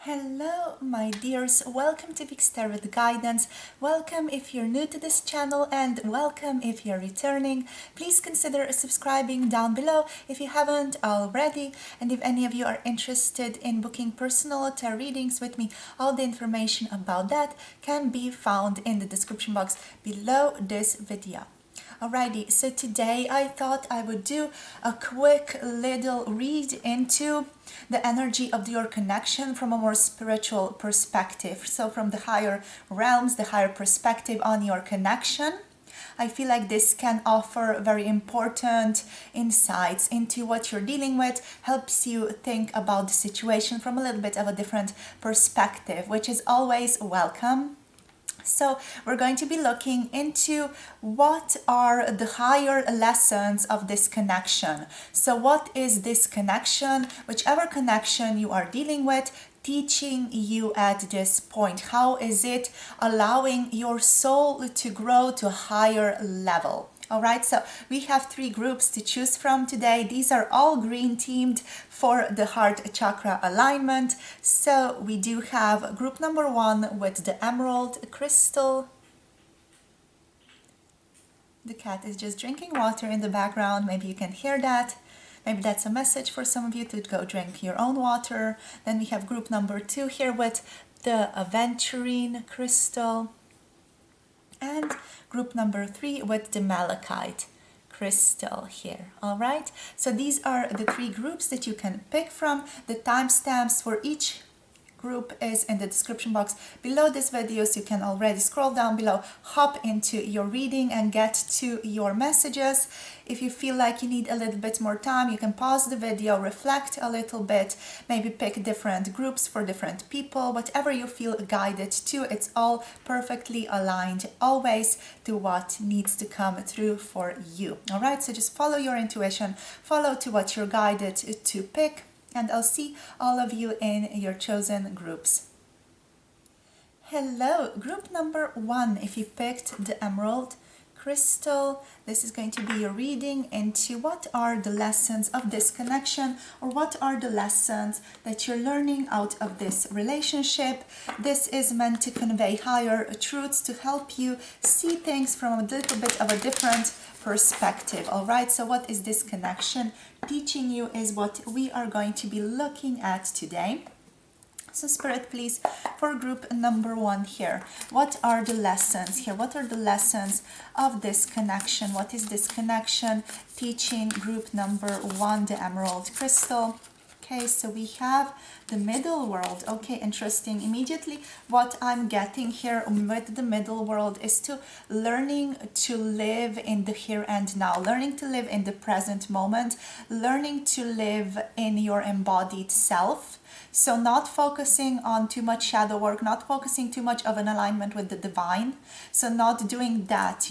Hello my dears, welcome to Big Star with Guidance. Welcome if you're new to this channel and welcome if you're returning. Please consider subscribing down below if you haven't already, and if any of you are interested in booking personal tarot readings with me, all the information about that can be found in the description box below this video. Alrighty, so today I thought I would do a quick little read into the energy of your connection from a more spiritual perspective. So from the higher realms, the higher perspective on your connection. I feel like this can offer very important insights into what you're dealing with, helps you think about the situation from a little bit of a different perspective, which is always welcome. So we're going to be looking into what are the higher lessons of this connection. So what is this connection, whichever connection you are dealing with, teaching you at this point? How is it allowing your soul to grow to a higher level? Alright, so we have three groups to choose from today. These are all green themed for the heart chakra alignment. So we do have group number 1 with the emerald crystal. The cat is just drinking water in the background. Maybe you can hear that. Maybe that's a message for some of you to go drink your own water. Then we have group number 2 here with the Aventurine crystal. And group number 3 with the Malachite crystal here. All right, so these are the three groups that you can pick from. The timestamps for each group is in the description box below this video, so you can already scroll down below, hop into your reading and get to your messages. If you feel like you need a little bit more time, you can pause the video, reflect a little bit, maybe pick different groups for different people, whatever you feel guided to. It's all perfectly aligned always to what needs to come through for you. All right, so just follow your intuition, follow to what you're guided to pick, and I'll see all of you in your chosen groups. Hello, group number 1. If you picked the emerald crystal, this is going to be your reading into what are the lessons of this connection, or what are the lessons that you're learning out of this relationship. This is meant to convey higher truths, to help you see things from a little bit of a different perspective. All right, so what is this connection teaching you is what we are going to be looking at today. So Spirit, please, for group number 1 here, what are the lessons here? What are the lessons of this connection? What is this connection teaching group number 1, the emerald crystal? Okay, so we have the middle world. Okay, interesting. Immediately what I'm getting here with the middle world is to learning to live in the here and now, learning to live in the present moment, learning to live in your embodied self. So not focusing on too much shadow work, not focusing too much of an alignment with the divine. So not doing that,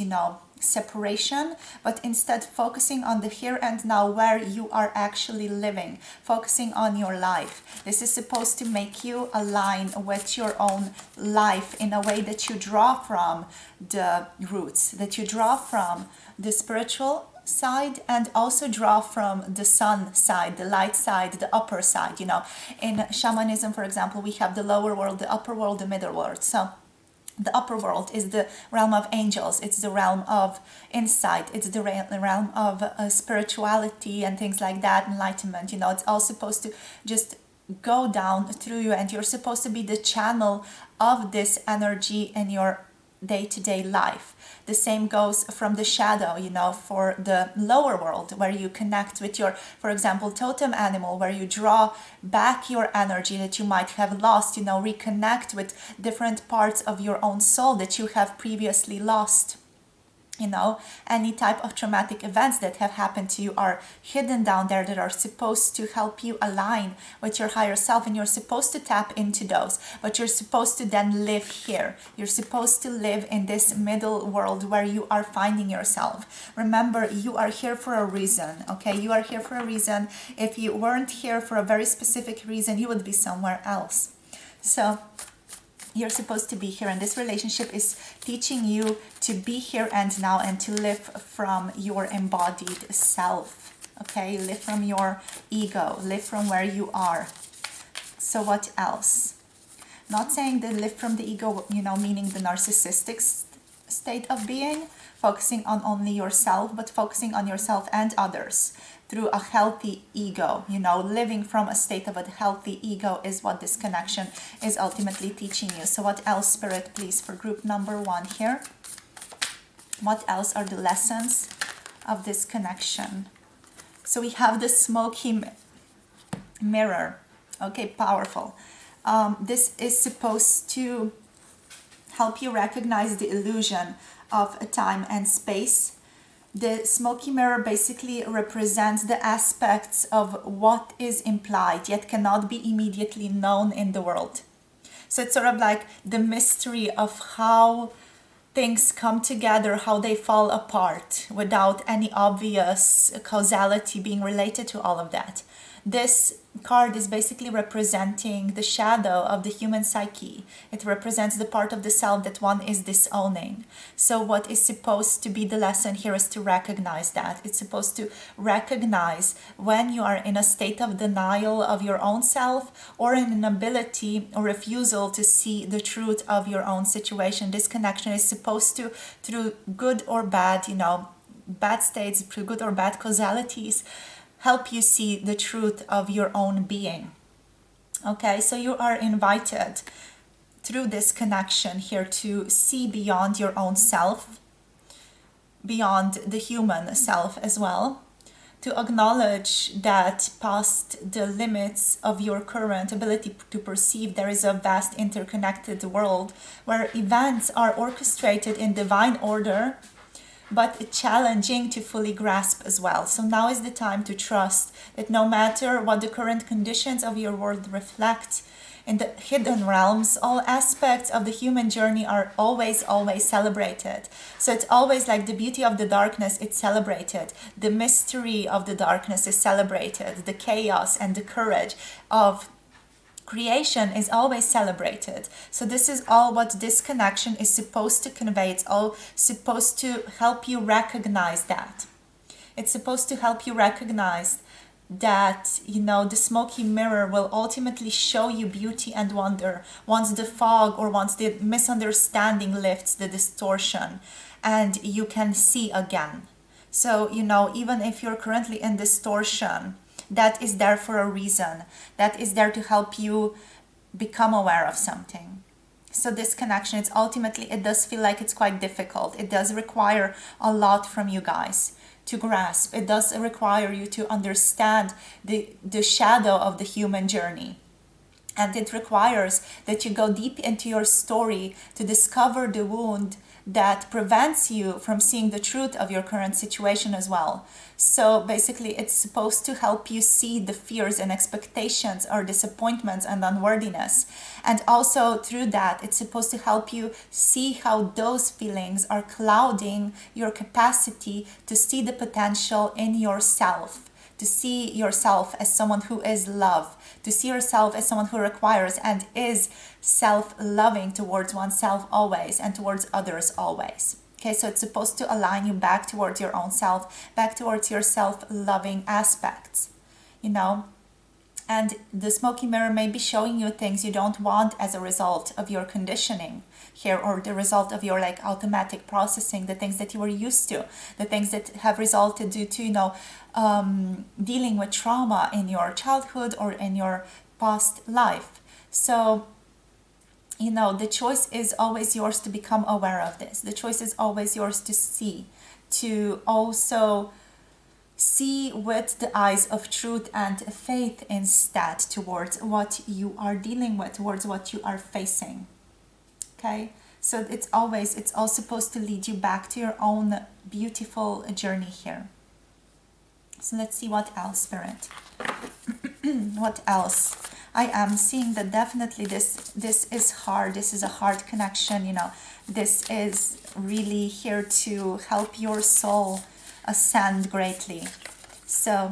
separation, but instead focusing on the here and now, where you are actually living, focusing on your life. This is supposed to make you align with your own life in a way that you draw from the roots, that you draw from the spiritual side, and also draw from the sun side, the light side, the upper side. In shamanism, for example, we have the lower world, the upper world, the middle world. So the upper world is the realm of angels, it's the realm of insight, it's the realm of spirituality and things like that, enlightenment. It's all supposed to just go down through you, and you're supposed to be the channel of this energy in your day-to-day life. The same goes from the shadow, for the lower world, where you connect with your, for example, totem animal, where you draw back your energy that you might have lost, reconnect with different parts of your own soul that you have previously lost. Any type of traumatic events that have happened to you are hidden down there, that are supposed to help you align with your higher self, and you're supposed to tap into those, but you're supposed to then live here. You're supposed to live in this middle world where you are finding yourself. Remember, you are here for a reason, okay? You are here for a reason. If you weren't here for a very specific reason, you would be somewhere else. So you're supposed to be here, and this relationship is teaching you to be here and now, and to live from your embodied self. Okay, live from your ego, live from where you are. So what else? Not saying they live from the ego, you know, meaning the narcissistic state of being, focusing on only yourself, but focusing on yourself and others through a healthy ego. You know, living from a state of a healthy ego is what this connection is ultimately teaching you. So what else, Spirit, please, for group number 1 here? What else are the lessons of this connection? So we have the smoky mirror. Okay, powerful. This is supposed to help you recognize the illusion of time and space. The smoky mirror basically represents the aspects of what is implied yet cannot be immediately known in the world. So it's sort of like the mystery of how things come together, how they fall apart without any obvious causality being related to all of that. This card is basically representing the shadow of the human psyche. It represents the part of the self that one is disowning. So what is supposed to be the lesson here is to recognize that. It's supposed to recognize when you are in a state of denial of your own self, or an inability or refusal to see the truth of your own situation. This connection is supposed to, through good or bad, you know, bad states, through good or bad causalities, help you see the truth of your own being. Okay, so you are invited through this connection here to see beyond your own self, beyond the human self as well, to acknowledge that past the limits of your current ability to perceive, there is a vast interconnected world where events are orchestrated in divine order, but challenging to fully grasp as well. So now is the time to trust that no matter what the current conditions of your world reflect, in the hidden realms, all aspects of the human journey are always celebrated. So it's always like the beauty of the darkness, it's celebrated. The mystery of the darkness is celebrated. The chaos and the courage of creation is always celebrated. So this is all what this connection is supposed to convey. It's all supposed to help you recognize that. It's supposed to help you recognize that, you know, the smoky mirror will ultimately show you beauty and wonder once the fog or once the misunderstanding lifts the distortion and you can see again. So, you know, even if you're currently in distortion, that is there for a reason. That is there to help you become aware of something. So this connection, it's ultimately, it does feel like it's quite difficult. It does require a lot from you guys to grasp. It does require you to understand the shadow of the human journey. And it requires that you go deep into your story to discover the wound that prevents you from seeing the truth of your current situation as well. So basically, it's supposed to help you see the fears and expectations or disappointments and unworthiness. And also through that, it's supposed to help you see how those feelings are clouding your capacity to see the potential in yourself, to see yourself as someone who is love, to see yourself as someone who requires and is self-loving towards oneself always and towards others always. Okay, so it's supposed to align you back towards your own self, back towards your self-loving aspects, you know. And the smoky mirror may be showing you things you don't want as a result of your conditioning here, or the result of your like automatic processing, the things that you were used to, the things that have resulted due to, you know, dealing with trauma in your childhood or in your past life. So, you know, the choice is always yours to become aware of this. The choice is always yours to see, to also see with the eyes of truth and faith instead towards what you are dealing with, towards what you are facing. Okay, so it's all supposed to lead you back to your own beautiful journey here. So let's see what else, Spirit. What else? I am seeing that definitely this is hard. This is a hard connection, you know. This is really here to help your soul ascend greatly. So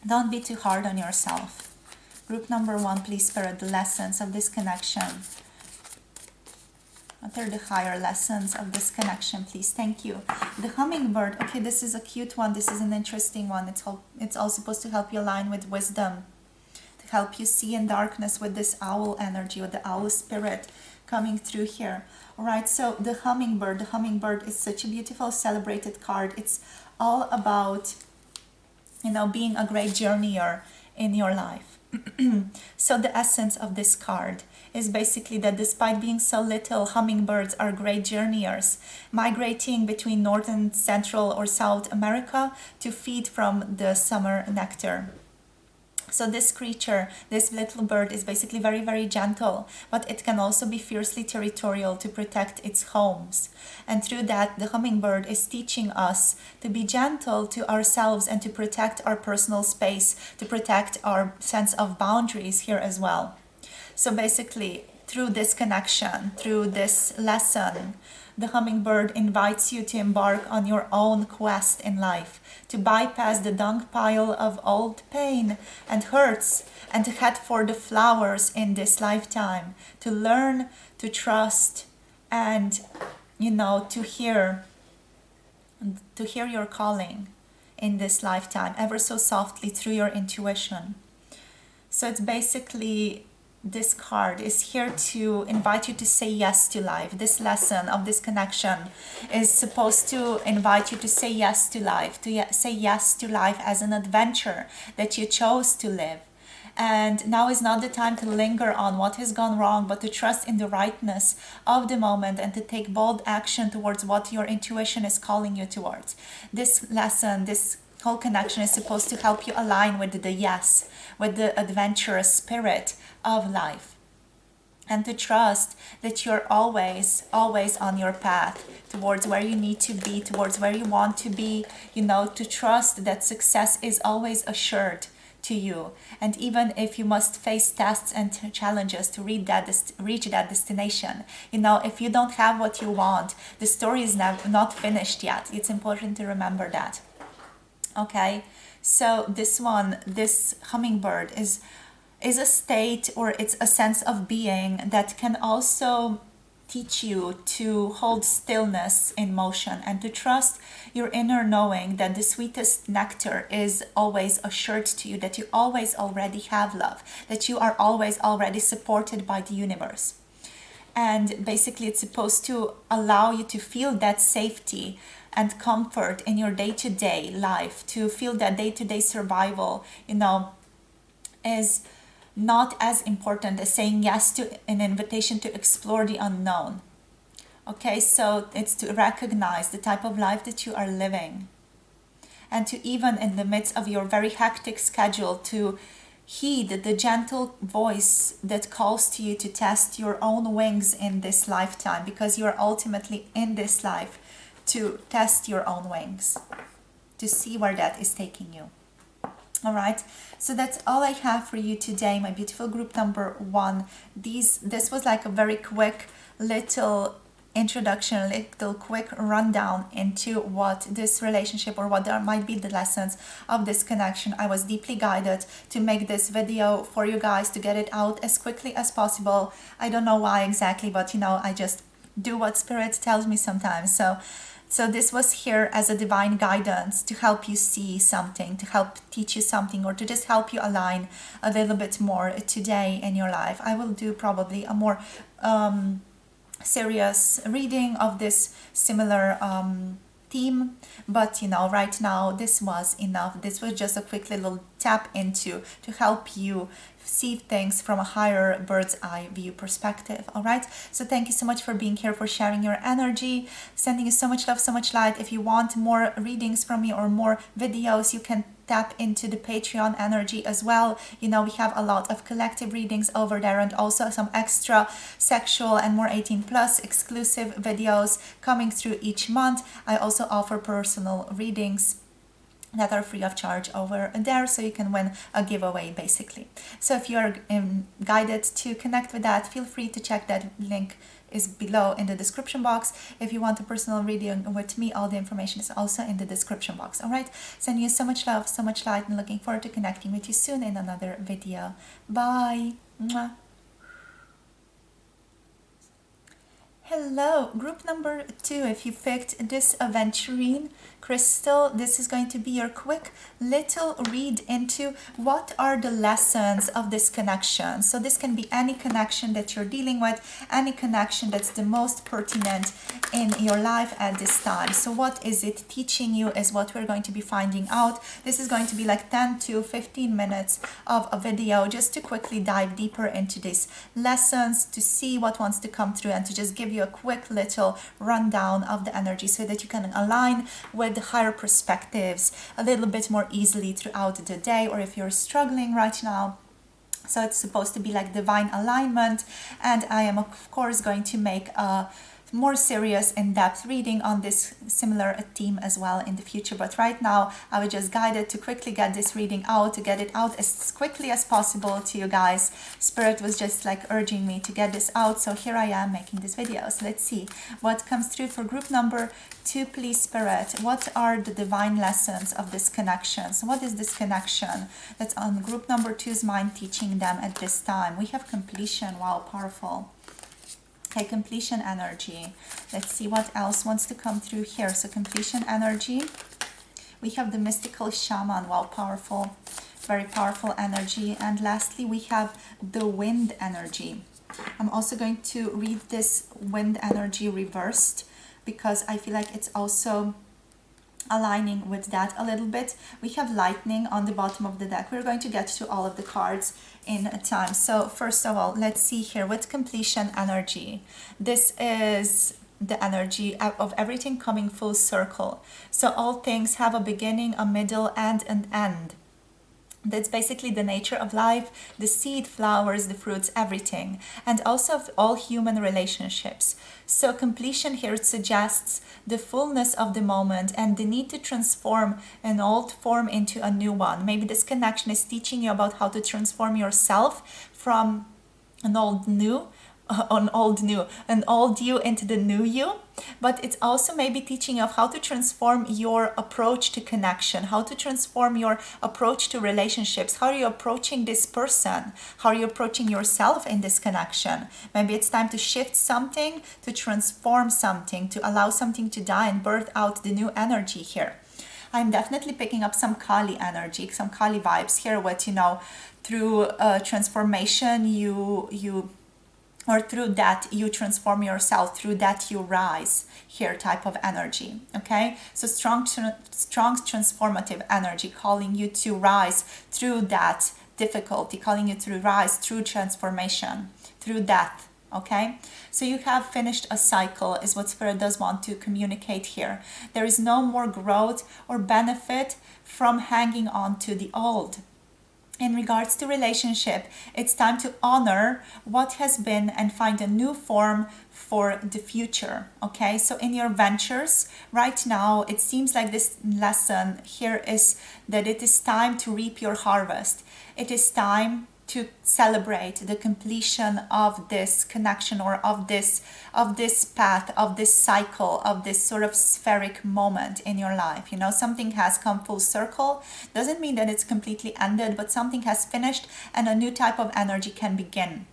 don't be too hard on yourself. Group number 1, please, Spirit, the lessons of this connection. What are the higher lessons of this connection, please? Thank you. The hummingbird. Okay, this is a cute one. This is an interesting one. It's all supposed to help you align with wisdom, to help you see in darkness with this owl energy, with the owl spirit coming through here. All right, so the hummingbird is such a beautiful celebrated card. It's all about, you know, being a great journeyer in your life. So the essence of this card is basically that despite being so little, hummingbirds are great journeyers, migrating between North and Central or South America to feed from the summer nectar. So this creature, this little bird, is basically very, very gentle, but it can also be fiercely territorial to protect its homes. And through that, the hummingbird is teaching us to be gentle to ourselves and to protect our personal space, to protect our sense of boundaries here as well. So basically, through this connection, through this lesson, the hummingbird invites you to embark on your own quest in life, to bypass the dung pile of old pain and hurts, and to head for the flowers in this lifetime, to learn, to trust, and, you know, to hear your calling in this lifetime ever so softly through your intuition. So it's basically, this card is here to invite you to say yes to life. This lesson of this connection is supposed to invite you to say yes to life, to say yes to life as an adventure that you chose to live. And now is not the time to linger on what has gone wrong, but to trust in the rightness of the moment and to take bold action towards what your intuition is calling you towards. This lesson, this whole connection is supposed to help you align with the yes, with the adventurous spirit of life, and to trust that you're always on your path towards where you need to be, towards where you want to be, you know, to trust that success is always assured to you. And even if you must face tests and challenges to reach that destination, you know, if you don't have what you want, the story is not finished yet. It's important to remember that. Okay, so this hummingbird is a state, or it's a sense of being that can also teach you to hold stillness in motion and to trust your inner knowing that the sweetest nectar is always assured to you, that you always already have love, that you are always already supported by the universe. And basically it's supposed to allow you to feel that safety and comfort in your day-to-day life, to feel that day-to-day survival, you know, is not as important as saying yes to an invitation to explore the unknown. Okay, so it's to recognize the type of life that you are living, and to, even in the midst of your very hectic schedule, to heed the gentle voice that calls to you to test your own wings in this lifetime, because you are ultimately in this life to test your own wings, to see where that is taking you. All right, so that's all I have for you today, my beautiful group number 1. This was like a very quick little introduction, a little quick rundown into what this relationship, or what there might be the lessons of this connection. I was deeply guided to make this video for you guys, to get it out as quickly as possible. I don't know why exactly, but you know, I just do what spirit tells me sometimes. So this was here as a divine guidance to help you see something, to help teach you something, or to just help you align a little bit more today in your life. I will do probably a more serious reading of this similar theme, but you know, right now this was enough. This was just a quick little tap into to help you see things from a higher bird's eye view perspective. All right, so thank you so much for being here, for sharing your energy, sending you so much love, so much light. If you want more readings from me or more videos, you can tap into the Patreon energy as well. You know, we have a lot of collective readings over there, and also some extra sexual and more 18+ exclusive videos coming through each month. I also offer personal readings that are free of charge over there, so you can win a giveaway basically. So if you are guided to connect with that, feel free to check that link is below in the description box. If you want a personal reading with me, all the information is also in the description box. All right, sending you so much love, so much light, and looking forward to connecting with you soon in another video. Bye. Mwah. Hello, group number 2. If you picked this Aventurine crystal, this is going to be your quick little read into what are the lessons of this connection. So this can be any connection that you're dealing with, any connection that's the most pertinent in your life at this time. So what is it teaching you is what we're going to be finding out. This is going to be like 10 to 15 minutes of a video just to quickly dive deeper into these lessons, to see what wants to come through, and to just give you a quick little rundown of the energy so that you can align with the higher perspectives a little bit more easily throughout the day, or if you're struggling right now. So it's supposed to be like divine alignment, and I am of course going to make a more serious in-depth reading on this similar theme as well in the future. But right now I was just guided to quickly get this reading out, to get it out as quickly as possible to you guys. Spirit was just like urging me to get this out, so here I am making this video. So let's see what comes through for group number 2, please, Spirit. What are the divine lessons of this connection? So what is this connection that's on group number 2's mind teaching them at this time? We have completion. Wow, powerful. Okay, completion energy. Let's see what else wants to come through here. So completion energy. We have the mystical shaman. Wow, powerful. Very powerful energy. And lastly, we have the wind energy. I'm also going to read this wind energy reversed because I feel like it's also aligning with that a little bit. We have lightning on the bottom of the deck. We're going to get to all of the cards in time. So first of all, let's see here with completion energy. This is the energy of everything coming full circle. So all things have a beginning, a middle, and an end. That's basically the nature of life, the seed, flowers, the fruits, everything, and also of all human relationships. So completion here suggests the fullness of the moment and the need to transform an old form into a new one. Maybe this connection is teaching you about how to transform yourself from an old you into the new you. But it's also maybe teaching you of how to transform your approach to connection, how to transform your approach to relationships. How are you approaching this person? How are you approaching yourself in this connection? Maybe it's time to shift something, to transform something, to allow something to die and birth out the new energy here. I'm definitely picking up some Kali energy, some Kali vibes here with, through transformation or through that you transform yourself, through that you rise here type of energy. Okay, so strong transformative energy calling you to rise through that difficulty, calling you to rise through transformation, through death. Okay, so you have finished a cycle is what Spirit does want to communicate here. There is no more growth or benefit from hanging on to the old. In regards to relationship, it's time to honor what has been and find a new form for the future. Okay, so in your ventures right now, it seems like this lesson here is that it is time to reap your harvest. It is time to celebrate the completion of this connection, or of this path, of this cycle, of this sort of spheric moment in your life. Something has come full circle. Doesn't mean that it's completely ended, but something has finished and a new type of energy can begin.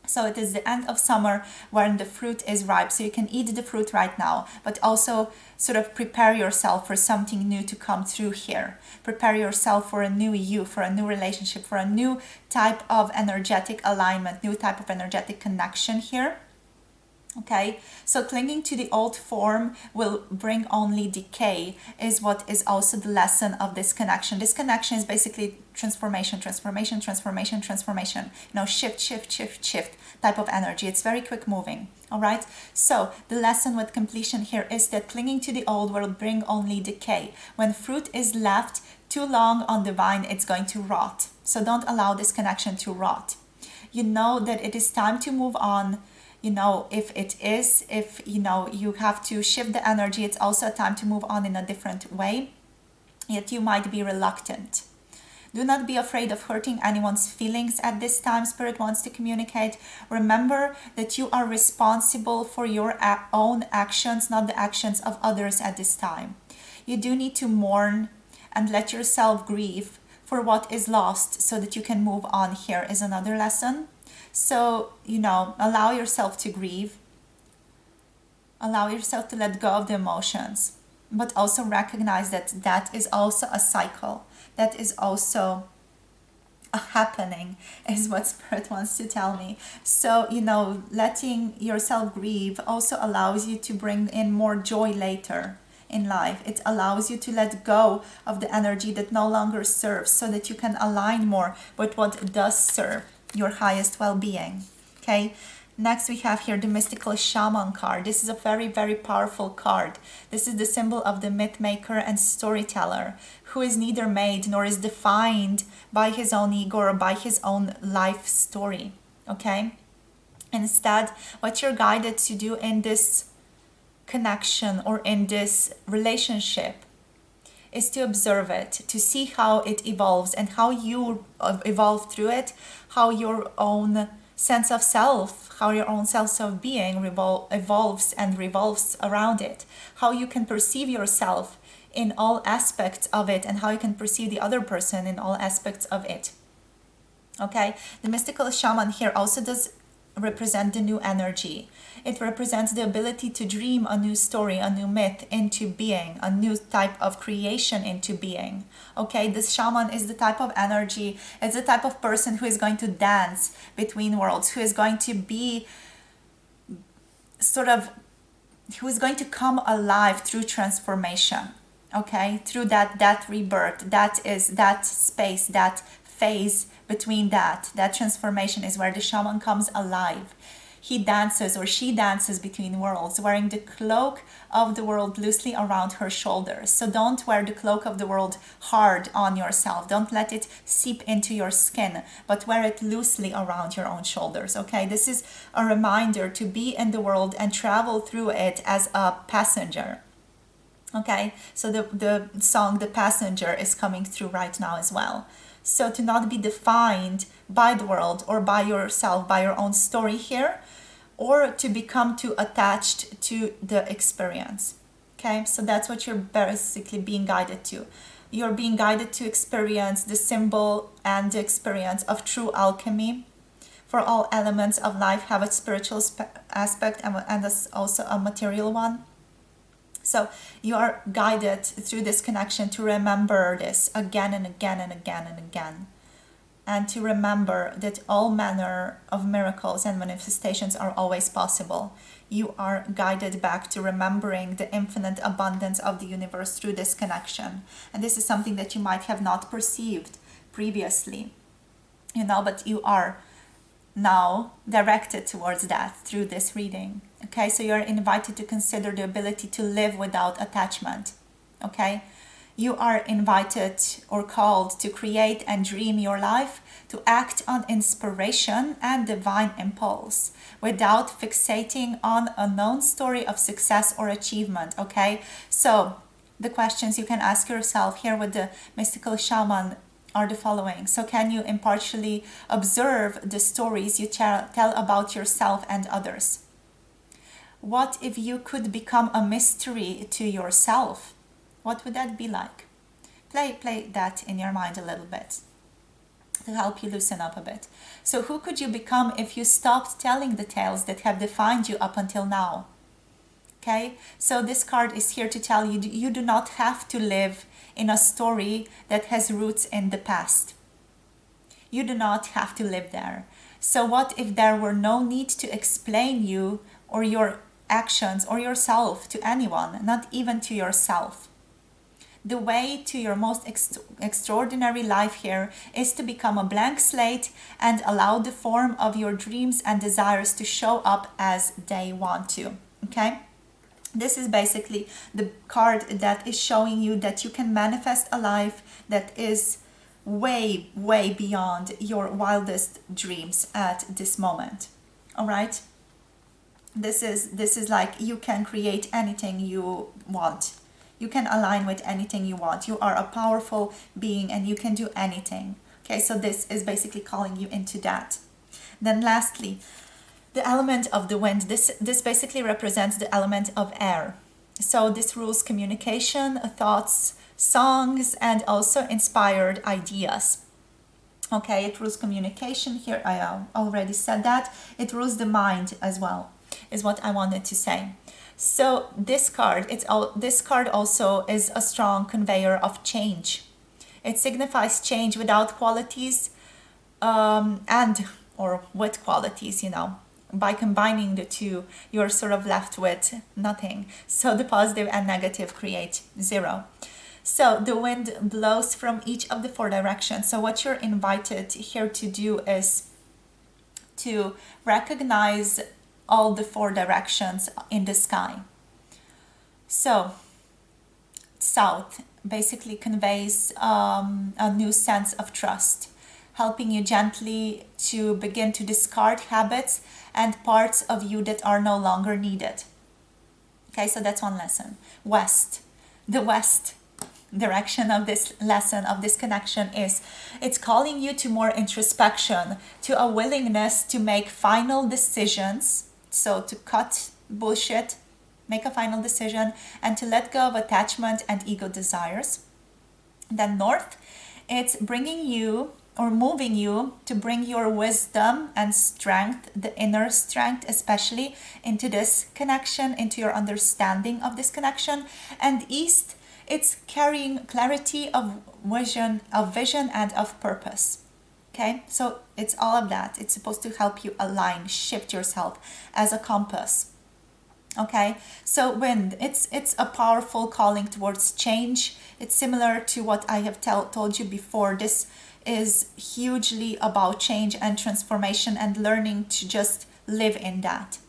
So it is the end of summer when the fruit is ripe. So you can eat the fruit right now, but also sort of prepare yourself for something new to come through here. Prepare yourself for a new you, for a new relationship, for a new type of energetic alignment, new type of energetic connection here. Okay, so clinging to the old form will bring only decay is what is also the lesson of this connection. This connection is basically transformation, shift type of energy. It's very quick moving. All right, so the lesson with completion here is that clinging to the old will bring only decay. When fruit is left too long on the vine, it's going to rot. So don't allow this connection to rot. You know that it is time to move on. If you have to shift the energy, it's also a time to move on in a different way. Yet you might be reluctant. Do not be afraid of hurting anyone's feelings at this time. Spirit wants to communicate. Remember that you are responsible for your own actions, not the actions of others at this time. You do need to mourn and let yourself grieve for what is lost so that you can move on. Here is another lesson. So, allow yourself to grieve. Allow yourself to let go of the emotions, but also recognize that that is also a cycle. That is also a happening, is what Spirit wants to tell me. So, letting yourself grieve also allows you to bring in more joy later in life. It allows you to let go of the energy that no longer serves so that you can align more with what does serve your highest well-being. Okay. Next, we have here the Mystical Shaman card. This is a very, very powerful card. This is the symbol of the myth maker and storyteller, who is neither made nor is defined by his own ego or by his own life story. Okay? Instead, what you're guided to do in this connection or in this relationship is to observe it, to see how it evolves and how you evolve through it, how your own sense of self, how your own sense of being evolves and revolves around it, how you can perceive yourself in all aspects of it, and how you can perceive the other person in all aspects of it. Okay, the Mystical Shaman here also does represent the new energy. It represents the ability to dream a new story, a new myth into being, a new type of creation into being. Okay, this shaman is the type of energy, it's the type of person who is going to dance between worlds, who is going to be who is going to come alive through transformation. Okay, through that rebirth, that is that space, that phase between that transformation is where the shaman comes alive. He dances, or she dances, between worlds, wearing the cloak of the world loosely around her shoulders. So don't wear the cloak of the world hard on yourself. Don't let it seep into your skin, but wear it loosely around your own shoulders. Okay, this is a reminder to be in the world and travel through it as a passenger. Okay, so the song The Passenger is coming through right now as well. So to not be defined by the world or by yourself, by your own story here, or to become too attached to the experience. Okay, so that's what you're basically being guided to. You're being guided to experience the symbol and the experience of true alchemy. For all elements of life have a spiritual aspect and also a material one. So you are guided through this connection to remember this again and again and again and again. And to remember that all manner of miracles and manifestations are always possible. You are guided back to remembering the infinite abundance of the universe through this connection. And this is something that you might have not perceived previously, but you are now directed towards that through this reading. Okay, so you're invited to consider the ability to live without attachment. Okay, you are invited or called to create and dream your life, to act on inspiration and divine impulse without fixating on a known story of success or achievement. Okay, so the questions you can ask yourself here with the Mystical Shaman are the following. So can you impartially observe the stories you tell about yourself and others? What if you could become a mystery to yourself? What would that be like? Play that in your mind a little bit to help you loosen up a bit. So who could you become if you stopped telling the tales that have defined you up until now? Okay, so this card is here to tell you you do not have to live in a story that has roots in the past. You do not have to live there. So what if there were no need to explain you or your actions or yourself to anyone, not even to yourself? The way to your most extraordinary life here is to become a blank slate and allow the form of your dreams and desires to show up as they want to. Okay? This is basically the card that is showing you that you can manifest a life that is way, way beyond your wildest dreams at this moment. All right? This is like you can create anything you want. You can align with anything you want. You are a powerful being and you can do anything. Okay, so this is basically calling you into that. Then lastly, the element of the wind. This basically represents the element of air. So this rules communication, thoughts, songs, and also inspired ideas. Okay, it rules communication here. I already said that. It rules the mind as well, is what I wanted to say. So this card, this card also is a strong conveyor of change. It signifies change without qualities, and or with qualities, by combining the two, you're sort of left with nothing. So the positive and negative create zero. So the wind blows from each of the four directions. So what you're invited here to do is to recognize all the four directions in the sky. So south basically conveys a new sense of trust, helping you gently to begin to discard habits and parts of you that are no longer needed. Okay, so that's one lesson. West, the west direction of this lesson, of this connection, is it's calling you to more introspection, to a willingness to make final decisions. So to cut bullshit, make a final decision, and to let go of attachment and ego desires. Then north, it's bringing you or moving you to bring your wisdom and strength, the inner strength especially, into this connection, into your understanding of this connection. And east, it's carrying clarity of vision and of purpose. Okay, so it's all of that. It's supposed to help you align, shift yourself as a compass. Okay, so wind, it's a powerful calling towards change. It's similar to what I have told you before. This is hugely about change and transformation and learning to just live in that.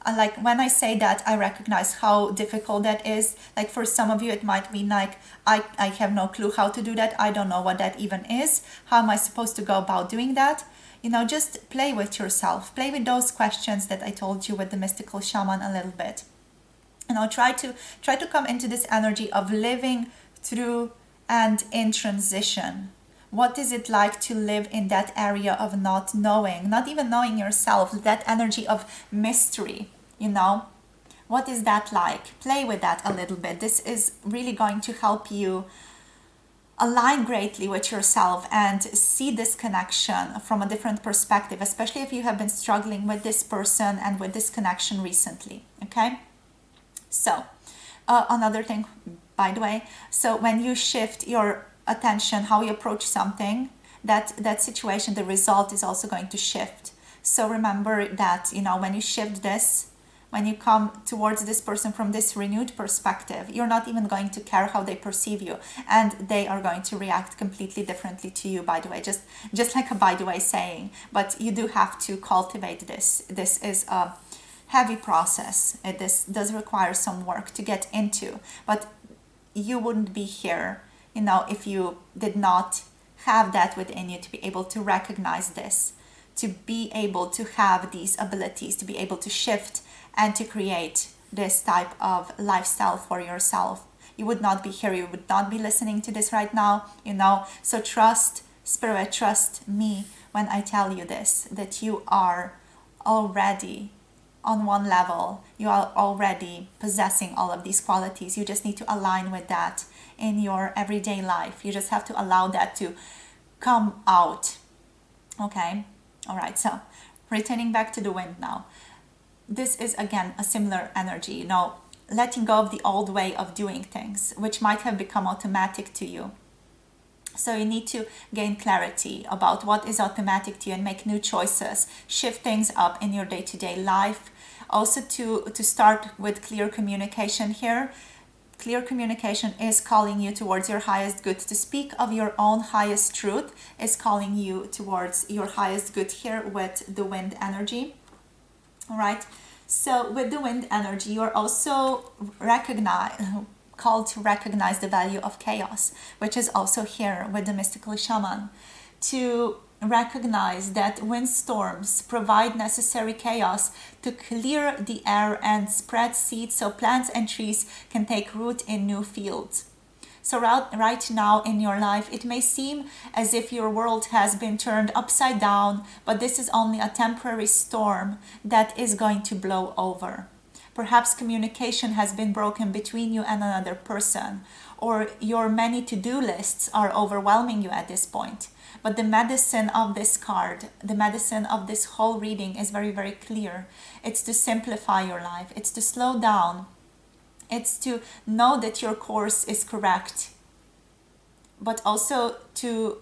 Like when I say that, I recognize how difficult that is. Like for some of you, it might be like, I have no clue how to do that. I don't know what that even is. How am I supposed to go about doing that? Just play with yourself. Play with those questions that I told you with the mystical shaman a little bit. Try to come into this energy of living through and in transition. What is it like to live in that area of not knowing, not even knowing yourself, that energy of mystery, What is that like? Play with that a little bit. This is really going to help you align greatly with yourself and see this connection from a different perspective, especially if you have been struggling with this person and with this connection recently, okay? So, another thing, by the way, so when you shift your attention, how you approach something, that situation, the result is also going to shift. So remember that, when you shift this, when you come towards this person from this renewed perspective, you're not even going to care how they perceive you, and they are going to react completely differently to you, by the way, just like a by the way saying. But you do have to cultivate this. This is a heavy process. This does require some work to get into, but you wouldn't be here if you did not have that within you, to be able to recognize this, to be able to have these abilities, to be able to shift and to create this type of lifestyle for yourself. You would not be here, you would not be listening to this right now, So trust, Spirit, trust me when I tell you this, that you are already on one level. You are already possessing all of these qualities. You just need to align with that in your everyday life. You just have to allow that to come out. Okay? All right, so returning back to the wind now. This is again a similar energy, letting go of the old way of doing things, which might have become automatic to you. So you need to gain clarity about what is automatic to you and make new choices, shift things up in your day-to-day life. Also to start with clear communication here. Clear communication is calling you towards your highest good. To speak of your own highest truth is calling you towards your highest good here with the wind energy. All right. So with the wind energy, you're also called to recognize the value of chaos, which is also here with the mystical shaman. To recognize that windstorms provide necessary chaos to clear the air and spread seeds so plants and trees can take root in new fields. So right now in your life, it may seem as if your world has been turned upside down, but this is only a temporary storm that is going to blow over. Perhaps communication has been broken between you and another person, or your many to-do lists are overwhelming you at this point. But the medicine of this card, the medicine of this whole reading is very, very clear. It's to simplify your life. It's to slow down. It's to know that your course is correct, but also to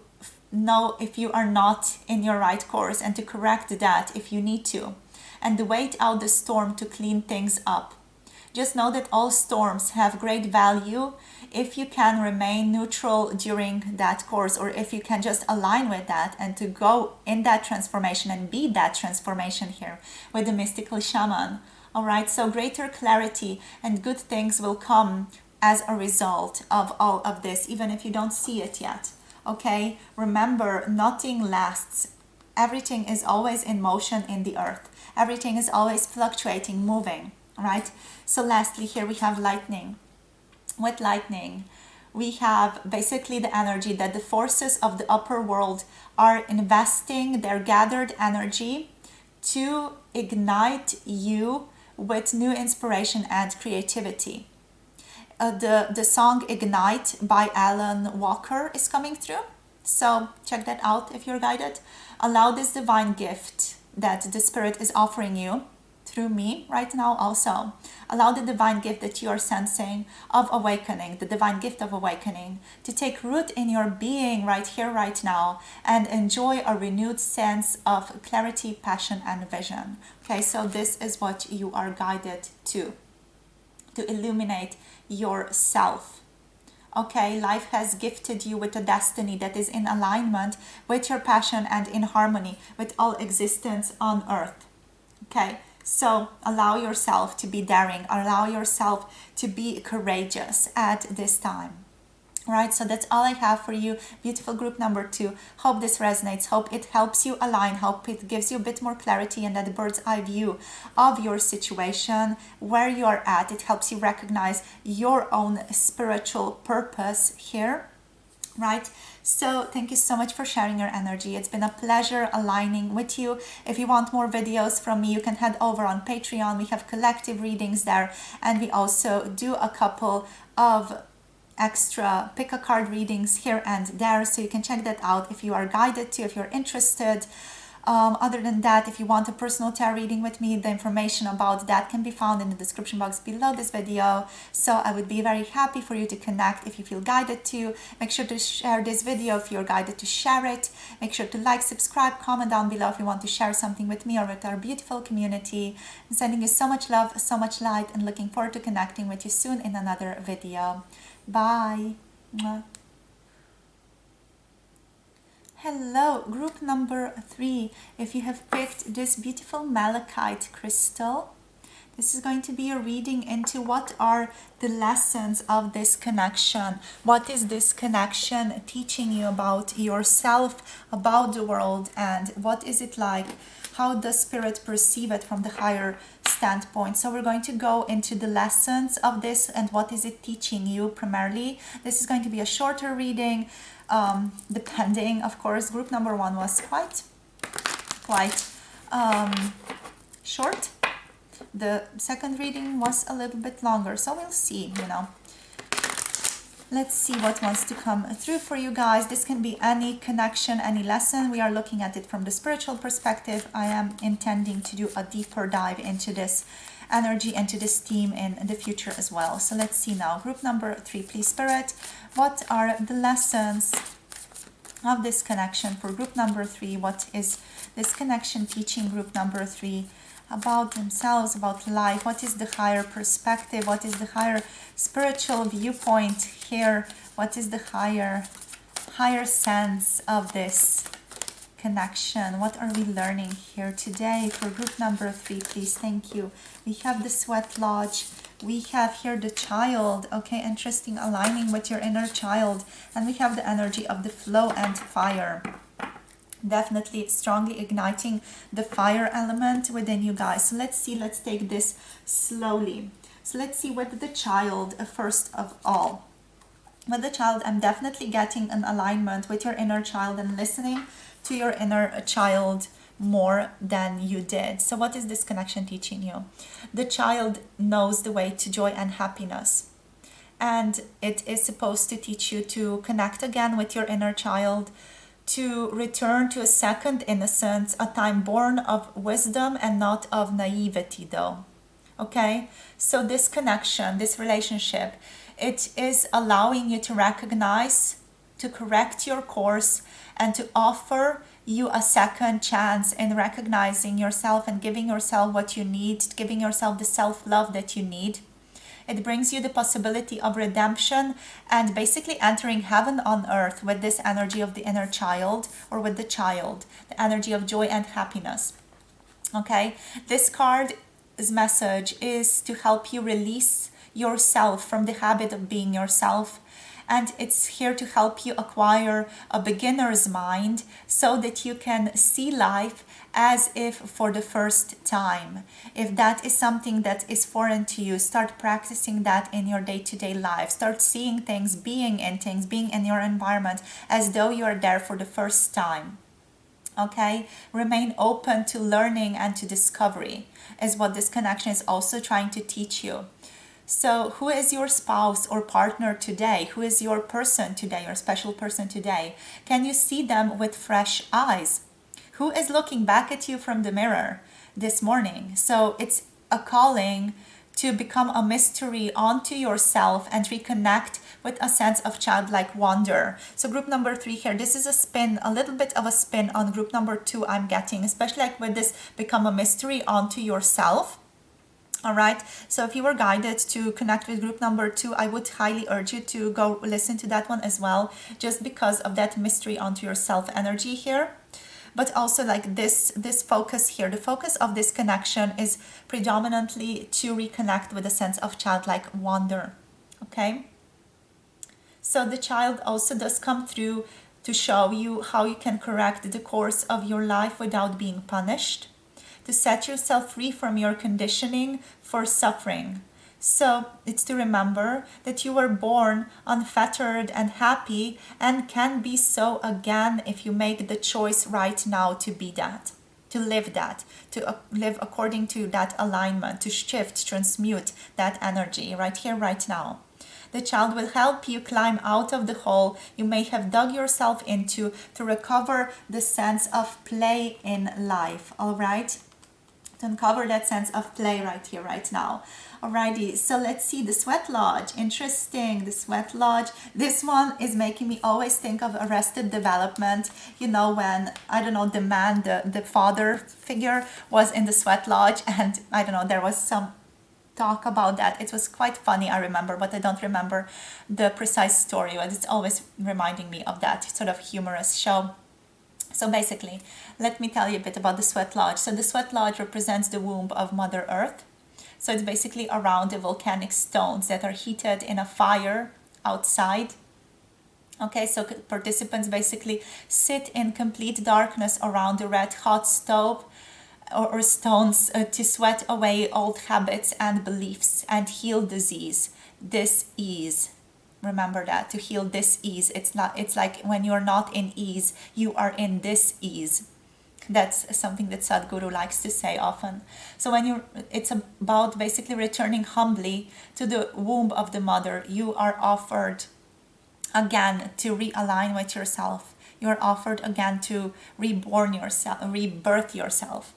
know if you are not in your right course and to correct that if you need to, and to wait out the storm to clean things up. Just know that all storms have great value if you can remain neutral during that course, or if you can just align with that and to go in that transformation and be that transformation here with the mystical shaman. All right, so greater clarity and good things will come as a result of all of this, even if you don't see it yet. Okay, remember, nothing lasts. Everything is always in motion in the earth. Everything is always fluctuating, moving, right? So lastly, here we have lightning. With lightning, we have basically the energy that the forces of the upper world are investing their gathered energy to ignite you with new inspiration and creativity. The song Ignite by Alan Walker is coming through. So check that out if you're guided. Allow this divine gift that the Spirit is offering you through me right now also. Allow the divine gift that you are sensing of awakening, the divine gift of awakening, to take root in your being right here, right now, and enjoy a renewed sense of clarity, passion, and vision. Okay, so this is what you are guided to illuminate yourself. Okay, life has gifted you with a destiny that is in alignment with your passion and in harmony with all existence on earth. Okay, so allow yourself to be daring, allow yourself to be courageous at this time. Right, so that's all I have for you, beautiful group number 2. Hope this resonates, hope it helps you align, hope it gives you a bit more clarity and that bird's eye view of your situation, where you are at. It helps you recognize your own spiritual purpose here, right? So thank you so much for sharing your energy. It's been a pleasure aligning with you. If you want more videos from me, you can head over on Patreon. We have collective readings there, and we also do a couple of extra pick a card readings here and there, so you can check that out if you are guided to, if you're interested. Other than that, if you want a personal tarot reading with me, the information about that can be found in the description box below this video. So I would be very happy for you to connect if you feel guided to. Make sure to share this video if you're guided to share it. Make sure to like, subscribe, comment down below if you want to share something with me or with our beautiful community. I'm sending you so much love, so much light, and looking forward to connecting with you soon in another video. Bye. Mwah. Hello, group number 3. If you have picked this beautiful malachite crystal, this is going to be a reading into what are the lessons of this connection. What is this connection teaching you about yourself, about the world, and what is it like? How does Spirit perceive it from the higher standpoint? So we're going to go into the lessons of this and what is it teaching you primarily. This is going to be a shorter reading, depending, of course. Group number 1 was quite short. The second reading was a little bit longer, so we'll see, Let's see what wants to come through for you guys. This can be any connection, any lesson. We are looking at it from the spiritual perspective. I am intending to do a deeper dive into this energy, into this theme in the future as well. So let's see now. Group number 3, please, Spirit. What are the lessons of this connection for group number 3? What is this connection teaching group number 3? About themselves, about life? What is the higher perspective? What is the higher spiritual viewpoint here? What is the higher sense of this connection? What are we learning here today for group number 3, please? Thank you. We have the Sweat Lodge. We have here the child. Okay, interesting, aligning with your inner child. And we have the energy of the flow and fire. Definitely strongly igniting the fire element within you guys. So let's see, let's take this slowly. So let's see with the child first of all. With the child, I'm definitely getting an alignment with your inner child and listening to your inner child more than you did. So what is this connection teaching you? The child knows the way to joy and happiness. And it is supposed to teach you to connect again with your inner child, to return to a second innocence, a time born of wisdom and not of naivety, though. Okay? So this connection, this relationship, it is allowing you to recognize, to correct your course, and to offer you a second chance in recognizing yourself and giving yourself what you need, giving yourself the self-love that you need. It brings you the possibility of redemption and basically entering heaven on earth with this energy of the inner child, or with the child, the energy of joy and happiness. Okay, this card's message is to help you release yourself from the habit of being yourself. And it's here to help you acquire a beginner's mind so that you can see life as if for the first time. If that is something that is foreign to you, start practicing that in your day-to-day life. Start seeing things, being in your environment as though you are there for the first time. Okay? Remain open to learning and to discovery is what this connection is also trying to teach you. So who is your spouse or partner today? Who is your person today, your special person today? Can you see them with fresh eyes? Who is looking back at you from the mirror this morning? So it's a calling to become a mystery onto yourself and reconnect with a sense of childlike wonder. So group number 3 here, this is a spin, a little bit of a spin on group number 2 I'm getting, especially like with this become a mystery onto yourself. All right, so if you were guided to connect with group number 2, I would highly urge you to go listen to that one as well, just because of that mystery onto yourself energy here. But also like this focus here, the focus of this connection is predominantly to reconnect with a sense of childlike wonder. Okay, so the child also does come through to show you how you can correct the course of your life without being punished, to set yourself free from your conditioning for suffering. So it's to remember that you were born unfettered and happy and can be so again if you make the choice right now to be that, to live that, to live according to that alignment, to shift, transmute that energy right here, right now. The child will help you climb out of the hole you may have dug yourself into to recover the sense of play in life, all right? To uncover that sense of play right here, right now. Alrighty, so let's see the Sweat Lodge. Interesting, the Sweat Lodge. This one is making me always think of Arrested Development. You know, when, I don't know, the man, the father figure was in the Sweat Lodge, and I don't know, there was some talk about that. It was quite funny, I remember, but I don't remember the precise story. But it's always reminding me of that sort of humorous show. So basically, let me tell you a bit about the Sweat Lodge. So the Sweat Lodge represents the womb of Mother Earth. So it's basically around the volcanic stones that are heated in a fire outside. Okay, so participants basically sit in complete darkness around the red hot stove or stones to sweat away old habits and beliefs and heal disease, dis-ease. Remember that, to heal dis-ease. It's like when you're not in ease, you are in dis-ease. That's something that Sadhguru likes to say often. So it's about basically returning humbly to the womb of the mother. You are offered again to realign with yourself. You are offered again to rebirth yourself.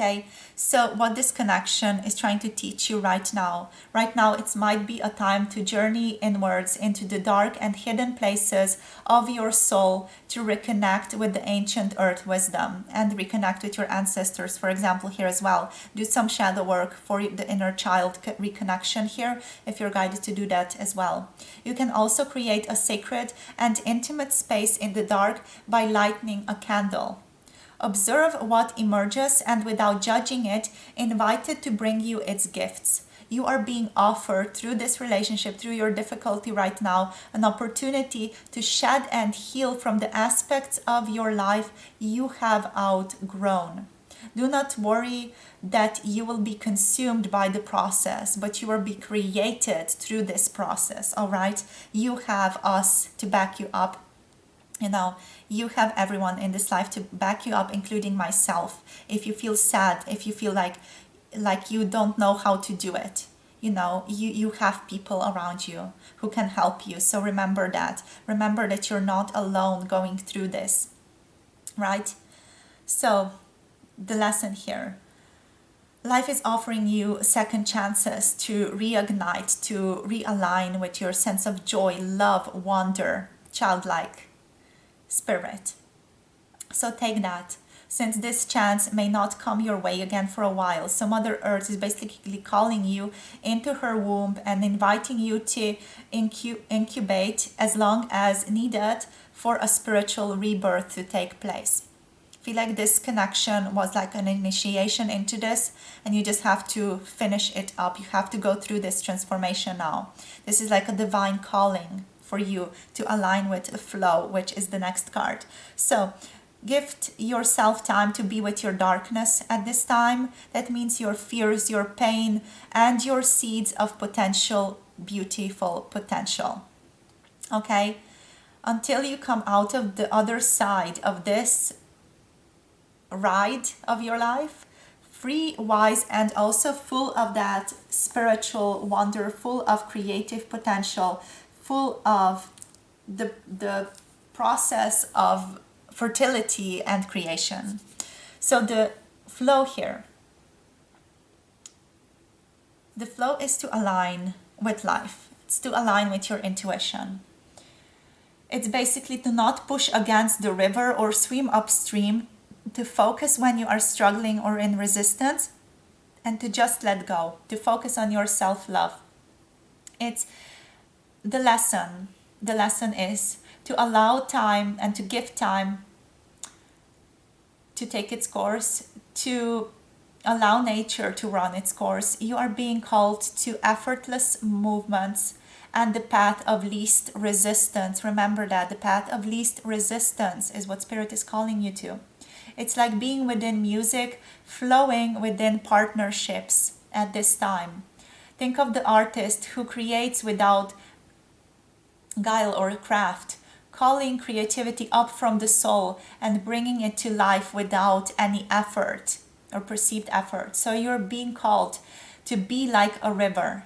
Okay, so what this connection is trying to teach you right now it might be a time to journey inwards into the dark and hidden places of your soul to reconnect with the ancient earth wisdom and reconnect with your ancestors, for example, here as well. Do some shadow work for the inner child reconnection here if you're guided to do that as well. You can also create a sacred and intimate space in the dark by lighting a candle. Observe what emerges and without judging it, invite it to bring you its gifts. You are being offered through this relationship, through your difficulty right now, an opportunity to shed and heal from the aspects of your life you have outgrown. Do not worry that you will be consumed by the process, but you will be created through this process, all right? You have us to back you up. You know, you have everyone in this life to back you up, including myself. If you feel sad, if you feel like you don't know how to do it, you know, you have people around you who can help you. So remember that. Remember that you're not alone going through this, right? So the lesson here: life is offering you second chances to reignite, to realign with your sense of joy, love, wonder, childlike spirit. So take that. Since this chance may not come your way again for a while, so Mother Earth is basically calling you into her womb and inviting you to incubate as long as needed for a spiritual rebirth to take place. I feel like this connection was like an initiation into this, and you just have to finish it up. You have to go through this transformation now. This is like a divine calling for you to align with the flow, which is the next card. So gift yourself time to be with your darkness at this time. That means your fears, your pain, and your seeds of potential, beautiful potential. Okay? Until you come out of the other side of this ride of your life, free, wise, and also full of that spiritual wonder, full of creative potential, full of the process of fertility and creation. So the flow here, the flow is to align with life. It's to align with your intuition. It's basically to not push against the river or swim upstream, to focus when you are struggling or in resistance, and to just let go, to focus on your self-love. It's the lesson. The lesson is to allow time and to give time to take its course, to allow nature to run its course. You are being called to effortless movements and the path of least resistance. Remember that the path of least resistance is what Spirit is calling you to. It's like being within music, flowing within partnerships at this time. Think of the artist who creates without guile or craft, calling creativity up from the soul and bringing it to life without any effort or perceived effort. So you're being called to be like a river.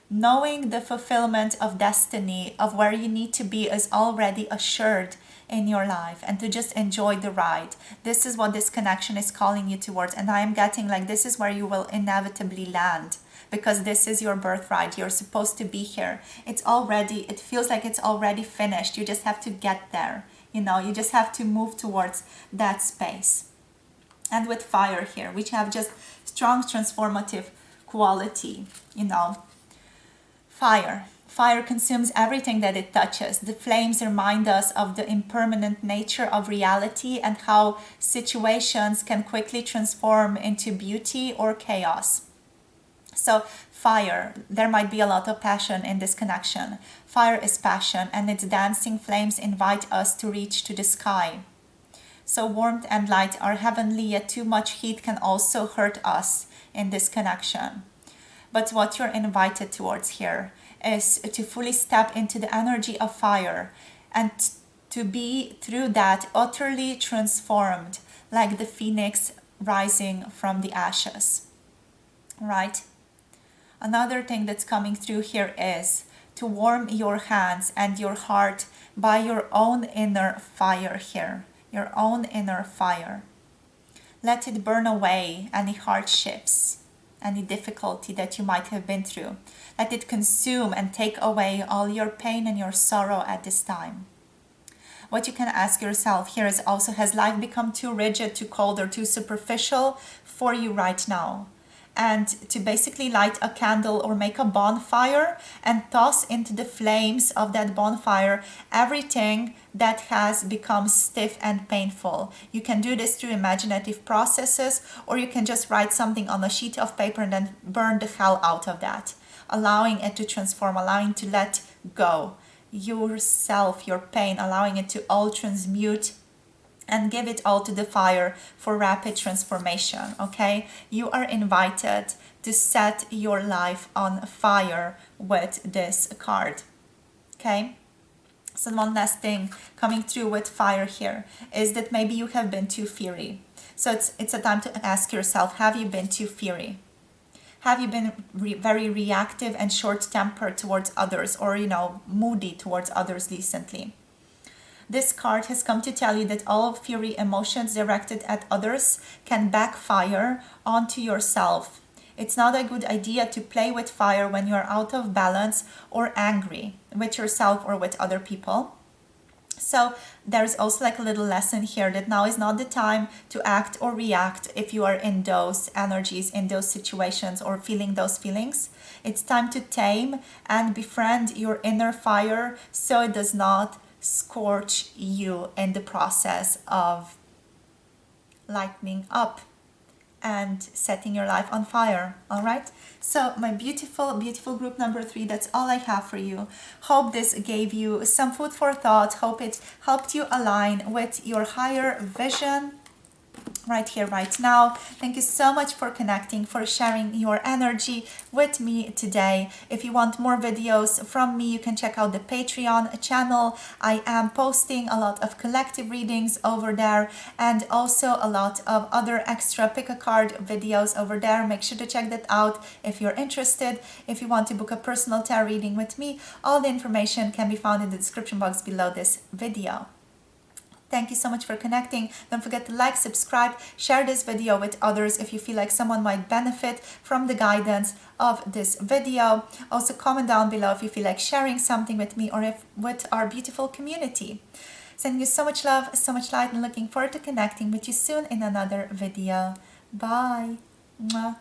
Knowing the fulfillment of destiny, of where you need to be, is already assured in your life, and to just enjoy the ride. This is what this connection is calling you towards. And I am getting like this is where you will inevitably land, because this is your birthright. You're supposed to be here. It feels like it's already finished. You just have to get there. You know, you just have to move towards that space. And with fire here, which have just strong transformative quality, you know. Fire consumes everything that it touches. The flames remind us of the impermanent nature of reality and how situations can quickly transform into beauty or chaos. So fire, there might be a lot of passion in this connection. Fire is passion, and its dancing flames invite us to reach to the sky. So warmth and light are heavenly, yet too much heat can also hurt us in this connection. But what you're invited towards here is to fully step into the energy of fire and to be through that utterly transformed, like the phoenix rising from the ashes. Right? Another thing that's coming through here is to warm your hands and your heart by your own inner fire here. Your own inner fire. Let it burn away any hardships, any difficulty that you might have been through. Let it consume and take away all your pain and your sorrow at this time. What you can ask yourself here is also, has life become too rigid, too cold, or too superficial for you right now? And to basically light a candle or make a bonfire and toss into the flames of that bonfire everything that has become stiff and painful. You can do this through imaginative processes, or you can just write something on a sheet of paper and then burn the hell out of that, allowing it to transform, allowing to let go yourself, your pain, allowing it to all transmute and give it all to the fire for rapid transformation, okay? You are invited to set your life on fire with this card, okay? So one last thing coming through with fire here is that maybe you have been too fiery. So it's a time to ask yourself, have you been too fiery? Have you been very reactive and short-tempered towards others, or, moody towards others recently? This card has come to tell you that all fury emotions directed at others can backfire onto yourself. It's not a good idea to play with fire when you're out of balance or angry with yourself or with other people. So there's also like a little lesson here that now is not the time to act or react if you are in those energies, in those situations, or feeling those feelings. It's time to tame and befriend your inner fire so it does not scorch you in the process of lightening up and setting your life on fire. All right, so my beautiful group number 3, that's all I have for you. Hope this gave you some food for thought. Hope it helped you align with your higher vision right here, right now. Thank you so much for connecting, for sharing your energy with me today. If you want more videos from me, you can check out the Patreon channel. I am posting a lot of collective readings over there, and also a lot of other extra pick a card videos over there. Make sure to check that out if you're interested. If you want to book a personal tarot reading with me, all the information can be found in the description box below this video. Thank you so much for connecting. Don't forget to like, subscribe, share this video with others if you feel like someone might benefit from the guidance of this video. Also comment down below if you feel like sharing something with me or if with our beautiful community. Sending you so much love, so much light, and looking forward to connecting with you soon in another video. Bye. Mwah.